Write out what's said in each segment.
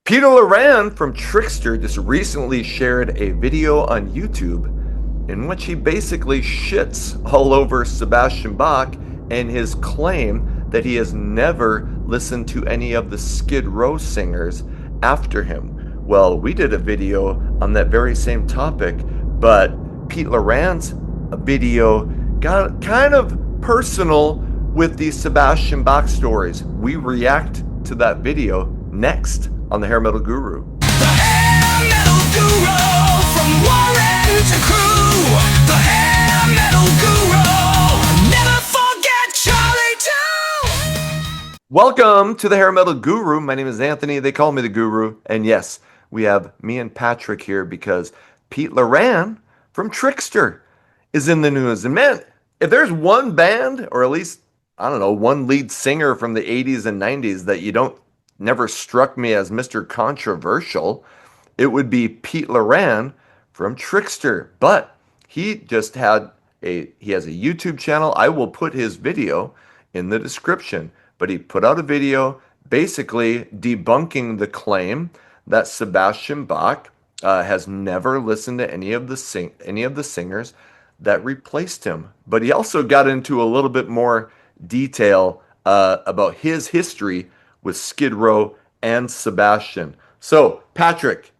Pete Loran from Trixter just recently shared a video on YouTube in which he basically shits all over Sebastian Bach and his claim that he has never listened to any of the Skid Row singers after him. Well, we did a video on that very same topic, but Pete Loran's video got kind of personal with the Sebastian Bach stories. We react to that video next on the Hair Metal Guru. The Hair Metal Guru, from Warren to Crew. The Hair Metal Guru, never forget Charlie too. Welcome to the Hair Metal Guru. My name is Anthony. They call me the Guru. And yes, we have me and Patrick here because Pete Loran from Trixter is in the news. And man, if there's one band, or at least, I don't know, one lead singer from the 80s and 90s that never struck me as Mr. Controversial, it would be Pete Loran from Trixter. But he has a YouTube channel. I will put his video in the description. But he put out a video basically debunking the claim that Sebastian Bach has never listened to any of the singers that replaced him. But he also got into a little bit more detail about his history with Skid Row and Sebastian. So, Patrick,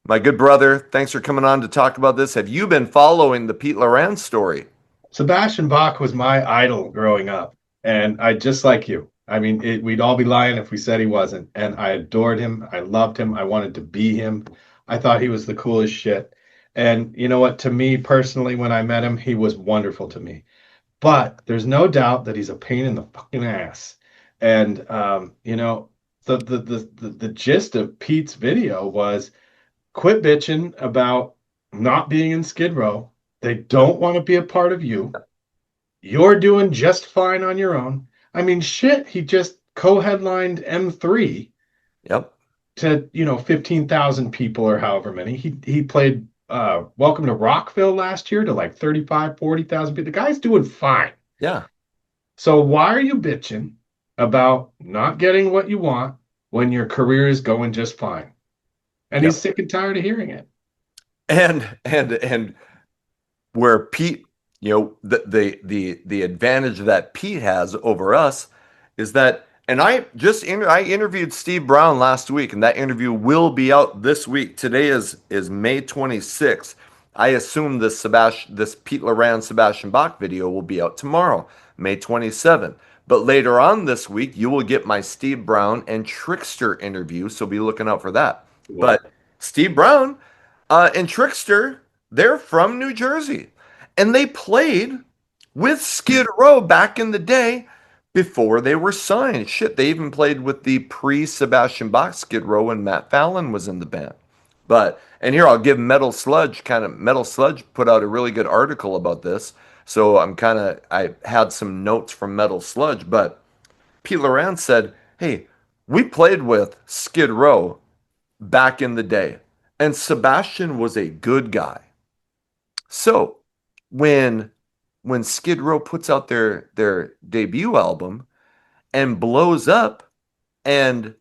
my good brother, thanks for coming on to talk about this. Have you been following the Pete Loran story? Sebastian Bach was my idol growing up, and I just like you. I mean, we'd all be lying if we said he wasn't. And I adored him. I loved him. I wanted to be him. I thought he was the coolest shit. And you know what? To me personally, when I met him, he was wonderful to me. But there's no doubt that he's a pain in the fucking ass. And the gist of Pete's video was quit bitching about not being in Skid Row. They don't want to be a part of you. You're doing just fine on your own. I mean, shit, he just co-headlined M3. Yep. To 15,000 people or however many. He played Welcome to Rockville last year to like 35, 40,000 people. The guy's doing fine. Yeah. So why are you bitching about not getting what you want when your career is going just fine? And he's sick and tired of hearing it. And where Pete, the advantage that Pete has over us is that, and I interviewed Steve Brown last week, and that interview will be out this week. Today is May 26th. I assume this Pete Loran Sebastian Bach video will be out tomorrow, May 27th. But later on this week, you will get my Steve Brown and Trixter interview, so be looking out for that. Yeah. But Steve Brown and Trixter, they're from New Jersey, and they played with Skid Row back in the day before they were signed. Shit, they even played with the pre-Sebastian Bach Skid Row when Matt Fallon was in the band. And here I'll give Metal Sludge put out a really good article about this. So I had some notes from Metal Sludge, but Pete Loran said, hey, we played with Skid Row back in the day, and Sebastian was a good guy. So when Skid Row puts out their debut album and blows up, and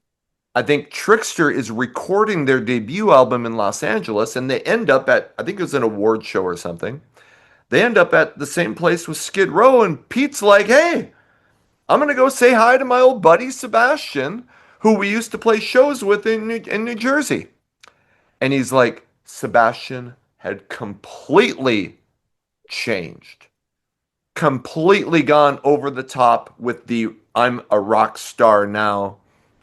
I think Trixter is recording their debut album in Los Angeles, and they end up at, I think it was an award show or something. They end up at the same place with Skid Row, and Pete's like, hey, I'm going to go say hi to my old buddy Sebastian, who we used to play shows with in New Jersey. And he's like, Sebastian had completely changed. Completely gone over the top with the I'm a rock star now,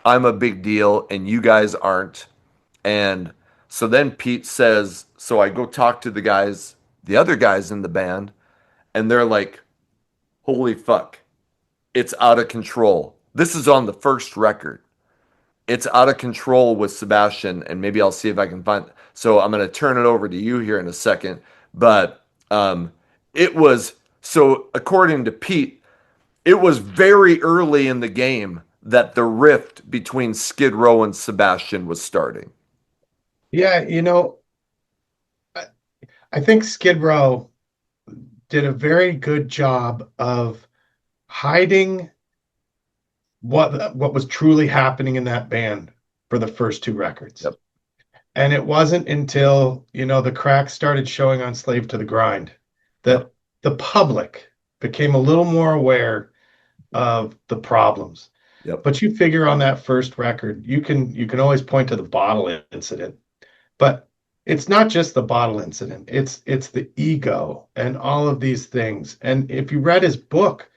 I'm a big deal, and you guys aren't. And so then Pete says, so I go talk to the other guys in the band, and they're like, holy fuck, it's out of control. This is on the first record. It's out of control with Sebastian, and maybe I'll see if I can find. So I'm going to turn it over to you here in a second. But it was, so according to Pete, it was very early in the game that the rift between Skid Row and Sebastian was starting. Yeah, I think Skid Row did a very good job of hiding what was truly happening in that band for the first two records. Yep. And it wasn't until, the cracks started showing on Slave to the Grind Yep. that the public became a little more aware of the problems. Yep. But you figure on that first record, you can always point to the bottle incident, but it's not just the bottle incident. It's the ego and all of these things. And if you read his book,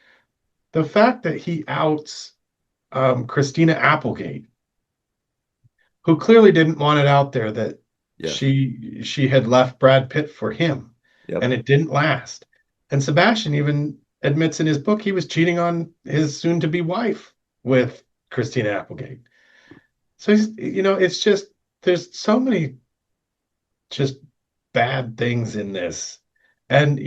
the fact that he outs Christina Applegate, who clearly didn't want it out there that Yeah. she had left Brad Pitt for him, Yep. and it didn't last. And Sebastian even admits in his book he was cheating on his soon-to-be wife with Christina Applegate. So it's just there's so many just bad things in this. And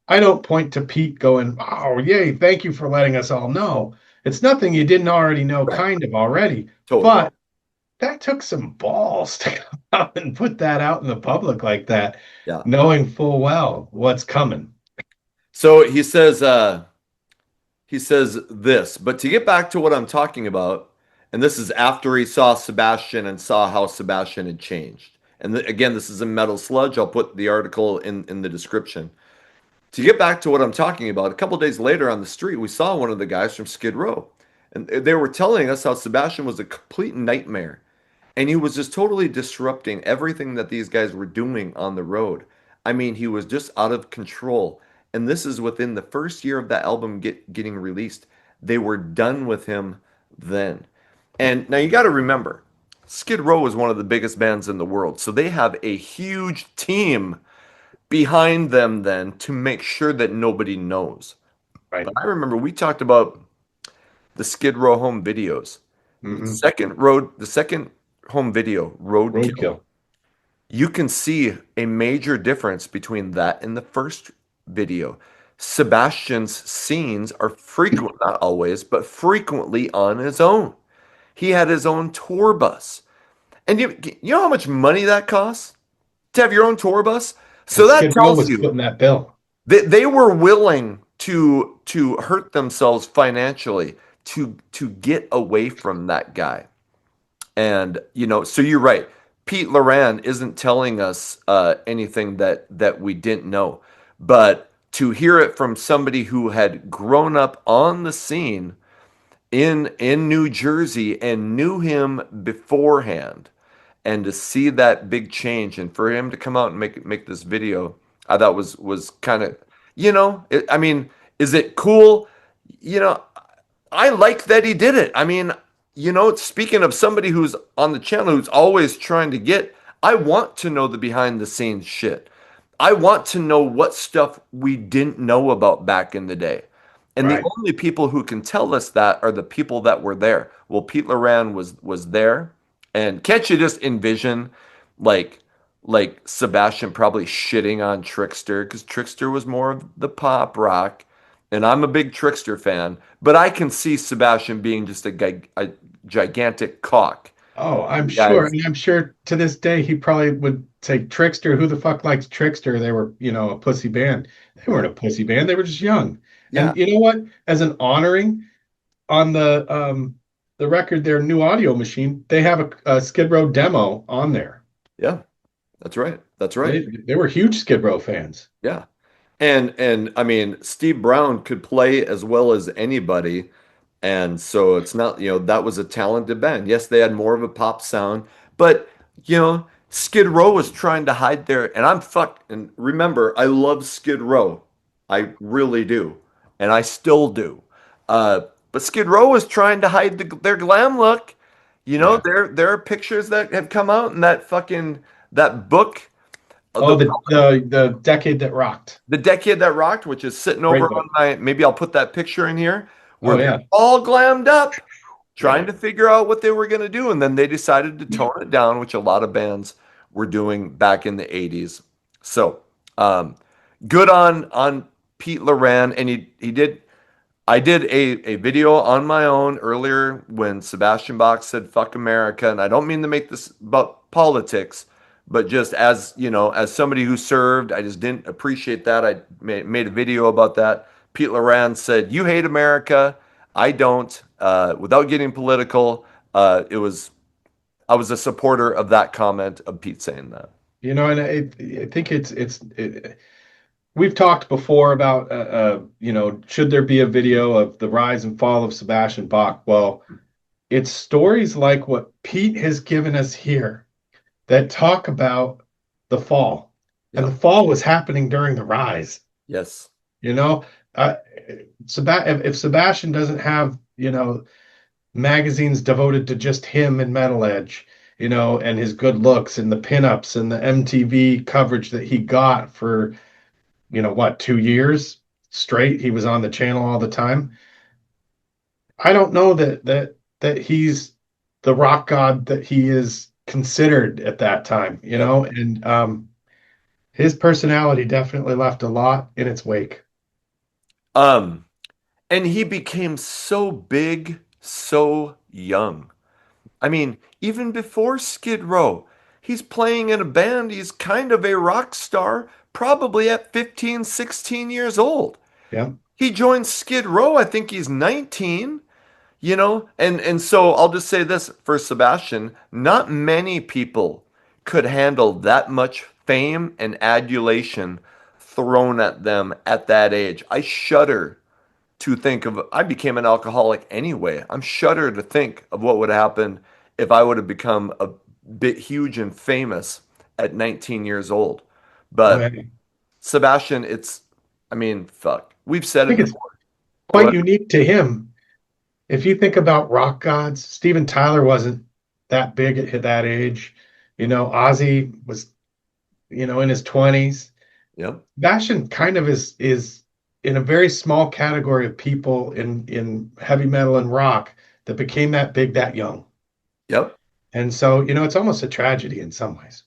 I don't point to Pete going, "Oh, yay, thank you for letting us all know." It's nothing you didn't already know, Right. kind of already. Totally. But that took some balls to come out and put that out in the public like that, Yeah. knowing full well what's coming. So he says this, but to get back to what I'm talking about, and this is after he saw Sebastian and saw how Sebastian had changed. And again, this is in Metal Sludge. I'll put the article in the description. To get back to what I'm talking about, a couple days later on the street, we saw one of the guys from Skid Row. And they were telling us how Sebastian was a complete nightmare. And he was just totally disrupting everything that these guys were doing on the road. I mean, he was just out of control. And this is within the first year of that album getting released. They were done with him then. And now you got to remember, Skid Row is one of the biggest bands in the world. So they have a huge team behind them then to make sure that nobody knows. Right. But I remember we talked about the Skid Row home videos. Hmm. The second home video, Roadkill. Roadkill. You can see a major difference between that and the first video. Sebastian's scenes are frequent, not always, but frequently on his own. He had his own tour bus. And you know how much money that costs to have your own tour bus? So And that Skid Row tells was you footing that bill. they were willing to hurt themselves financially to get away from that guy. And so you're right. Pete Loran isn't telling us anything that we didn't know, but to hear it from somebody who had grown up on the scene in New Jersey and knew him beforehand, and to see that big change, and for him to come out and make this video, I thought was kind of, I mean, is it cool? You know, I like that he did it. I mean, speaking of somebody who's on the channel who's always trying to get, I want to know the behind the scenes shit. I want to know what stuff we didn't know about back in the day. And the Right. only people who can tell us that are the people that were there. Well, Pete Loran was there. And can't you just envision like Sebastian probably shitting on Trixter because Trixter was more of the pop rock, and I'm a big Trixter fan, but I can see Sebastian being just a gigantic cock. Oh, I'm sure. Guys, And I'm sure to this day he probably would say Trixter, who the fuck likes Trixter? They were, a pussy band. They weren't a pussy band, they were just young. yeah, And you know what? As an honoring on the record, their new audio machine, they have a Skid Row demo on there. yeah, that's right. That's right. They were huge Skid Row fans. Yeah. And I mean, Steve Brown could play as well as anybody. And so it's not, that was a talented band. Yes, they had more of a pop sound, but Skid Row was trying to hide their, and and remember, I love Skid Row. I really do. And I still do. But Skid Row was trying to hide their glam look. Yeah. There are pictures that have come out in that book. Oh, The the decade that rocked. the Decade That Rocked, which is sitting over Great on book. maybe I'll put that picture in here, where Oh they're yeah. all glammed up, trying Yeah. to figure out what they were going to do. And then they decided to tone it down, which a lot of bands were doing back in the 80s. So, good on Pete Loran. And he did, I did a video on my own earlier when Sebastian Bach said "fuck America," and I don't mean to make this about politics, but just as as somebody who served, I just didn't appreciate that. I made a video about that. Pete Loran said, "You hate America, I don't." Without getting political, it was I was a supporter of that comment of Pete saying that. And I think we've talked before about, should there be a video of the rise and fall of Sebastian Bach? Well, it's stories like what Pete has given us here that talk about the fall, and the Yep. fall was happening during the rise. Yes. You know, uh, if Sebastian doesn't have, magazines devoted to just him and Metal Edge, and his good looks and the pinups and the MTV coverage that he got for, what, 2 years straight, he was on the channel all the time. I don't know that he's the rock god that he is considered at that time, Yep. and his personality definitely left a lot in its wake. Um, and he became so big so young. I mean, even before Skid Row, he's playing in a band. He's kind of a rock star, probably at 15, 16 years old. Yeah. He joined Skid Row, I think he's 19, and so I'll just say this for Sebastian, not many people could handle that much fame and adulation thrown at them at that age. I shudder to think of, I became an alcoholic anyway. I'm shudder to think of what would happen if I would have become a bit huge and famous at 19 years old. Oh, But yeah. Sebastian, I mean, fuck. We've said I it think it's before. Go quite ahead. unique to him. If you think about rock gods, Steven Tyler wasn't that big at that age. Ozzy was, in his 20s. Yep. Sebastian kind of is in a very small category of people in heavy metal and rock that became that big that young. Yep. And so, it's almost a tragedy in some ways.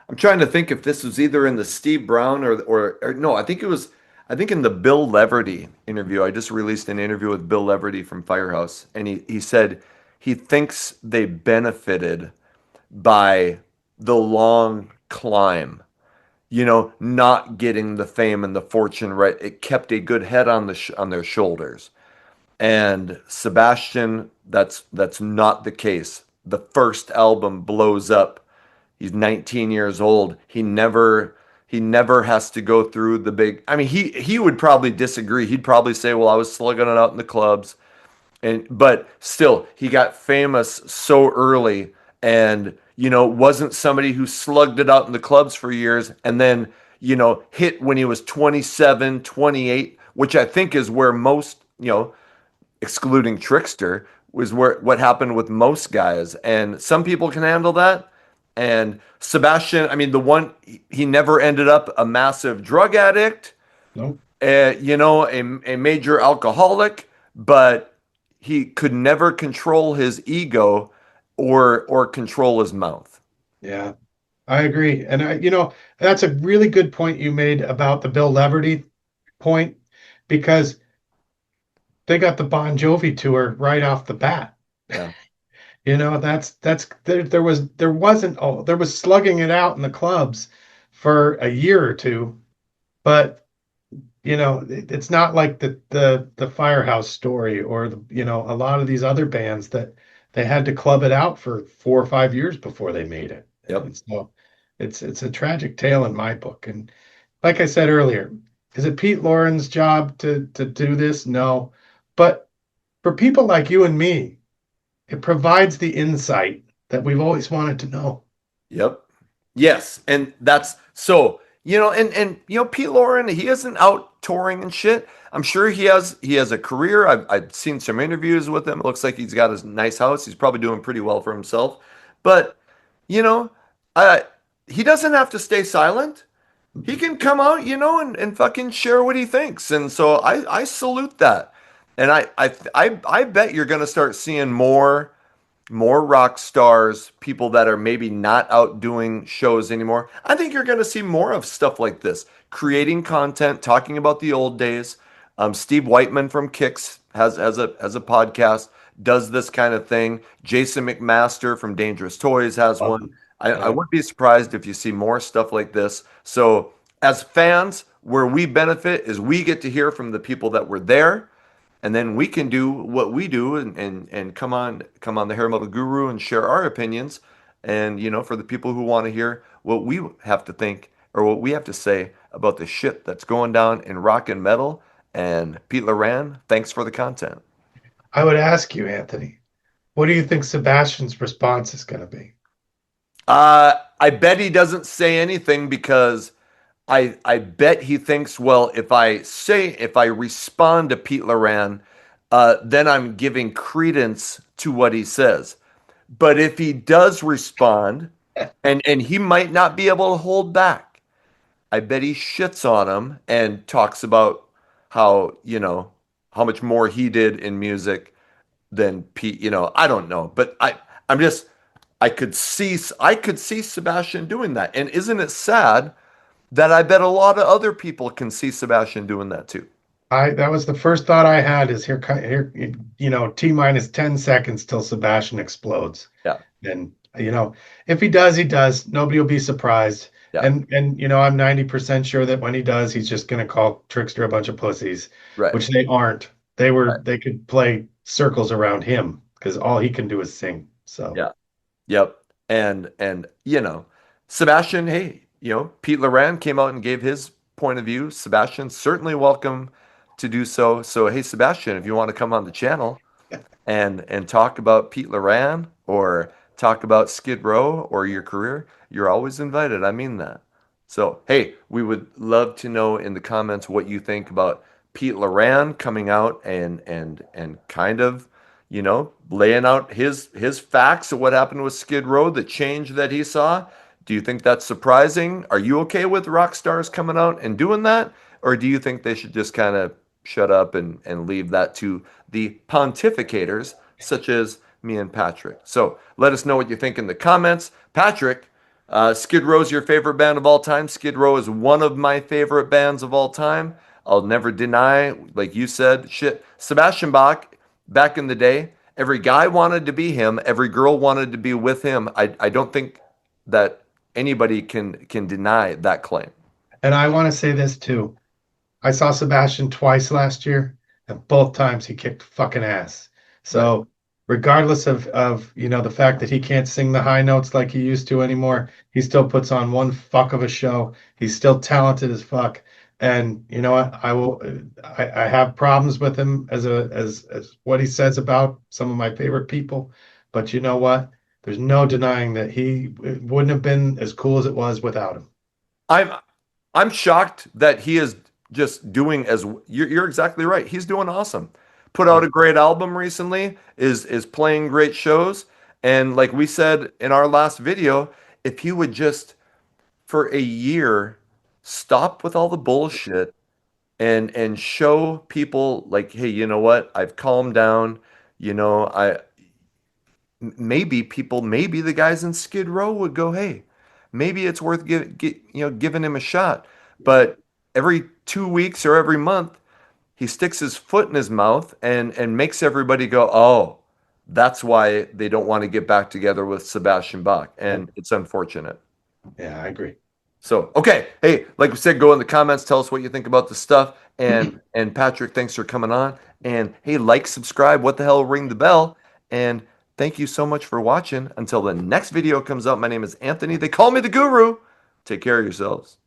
I'm trying to think if this was either in the Steve Brown or no, I think in the Bill Leverty interview. I just released an interview with Bill Leverty from Firehouse, and he said he thinks they benefited by the long climb, not getting the fame and the fortune right. It kept a good head on on their shoulders. And Sebastian, that's not the case. The first album blows up. He's 19 years old. He never has to go through the big. I mean, he would probably disagree. He'd probably say, "Well, I was slugging it out in the clubs." And but still, he got famous so early and wasn't somebody who slugged it out in the clubs for years and then, hit when he was 27, 28, which I think is where most, excluding Trixter, was where what happened with most guys. And some people can handle that. And Sebastian, I mean, he never ended up a massive drug addict, No. a major alcoholic, but he could never control his ego or control his mouth. Yeah, I agree. And that's a really good point you made about the Bill Leverty point, because they got the Bon Jovi tour right off the bat. Yeah. That's there was slugging it out in the clubs for a year or two, but it's not like the Firehouse story or a lot of these other bands that they had to club it out for 4 or 5 years before they made it. Yep. And so it's a tragic tale in my book. And like I said earlier, is it Pete Loran's job to do this? No. But for people like you and me, it provides the insight that we've always wanted to know. Yep. Yes, and that's so, Pete Loran, he isn't out touring and shit. I'm sure he has a career. I've seen some interviews with him. It looks like he's got a nice house. He's probably doing pretty well for himself. But, you know, uh he doesn't have to stay silent. He can come out, and fucking share what he thinks. And so I salute that. And I bet you're gonna start seeing more rock stars, people that are maybe not out doing shows anymore. I think you're going to see more of stuff like this, creating content, talking about the old days. Steve Whiteman from Kix has a podcast, does this kind of thing. Jason McMaster from Dangerous Toys has one. I Yeah. wouldn't be surprised if you see more stuff like this. So, as fans, where we benefit is we get to hear from the people that were there and then we can do what we do and come on the Hair Metal Guru and share our opinions. And for the people who want to hear what we have to think or what we have to say about the shit that's going down in rock and metal. And Pete Loran, thanks for the content. I would ask you, Anthony, what do you think Sebastian's response is going to be? I bet he doesn't say anything because I bet he thinks, well, if I respond to Pete Loran, then I'm giving credence to what he says. But if he does respond, and he might not be able to hold back, I bet he shits on him and talks about how, how much more he did in music than Pete. I don't know, but I'm just I could see Sebastian doing that. And isn't it sad that I bet a lot of other people can see Sebastian doing that too? I That was the first thought I had is here, T minus 10 seconds till Sebastian explodes. Yeah, And if he does, he does. Nobody will be surprised. yeah, And I'm 90% sure that when he does, he's just gonna call Trixter a bunch of pussies, right, which they aren't. right. They could play circles around him because all he can do is sing. So Yeah. Yep. And Sebastian, hey, Pete Loran came out and gave his point of view. Sebastian certainly welcome to do so. So hey, Sebastian, if you want to come on the channel and talk about Pete Loran or talk about Skid Row or your career, you're always invited. I mean that. So, hey, we would love to know in the comments what you think about Pete Loran coming out and kind of, laying out his facts of what happened with Skid Row, the change that he saw. Do you think that's surprising? Are you okay with rock stars coming out and doing that? Or do you think they should just kind of shut up and leave that to the pontificators, such as me and Patrick? So let us know what you think in the comments. Patrick, Skid Row is your favorite band of all time. Skid Row is one of my favorite bands of all time. I'll never deny, like you said, shit. Sebastian Bach, back in the day, every guy wanted to be him. Every girl wanted to be with him. I don't think that anybody can deny that claim. and I want to say this too. I saw Sebastian twice last year, and both times he kicked fucking ass. Right. So, regardless of the fact that he can't sing the high notes like he used to anymore, he still puts on one fuck of a show. He's still talented as fuck. And you know what? I have problems with him as what he says about some of my favorite people, but you know what? There's no denying that he wouldn't have been as cool as it was without him. I'm I'm shocked that he is just doing as you're exactly right. He's doing awesome. Put out Yeah. a great album recently, is playing great shows, and like we said in our last video, if he would just for a year stop with all the bullshit and show people like, hey, you know what? I've calmed down. I maybe the guys in Skid Row would go, hey, maybe it's worth giving him a shot. But every 2 weeks or every month, he sticks his foot in his mouth and makes everybody go, oh, that's why they don't want to get back together with Sebastian Bach, Yep. and it's unfortunate. Yeah, I agree. So, okay, hey, like we said, go in the comments, tell us what you think about the stuff, and Patrick, thanks for coming on, and hey, like, subscribe, what the hell, ring the bell, and thank you so much for watching. Until the next video comes out, my name is Anthony. They call me the Guru. Take care of yourselves.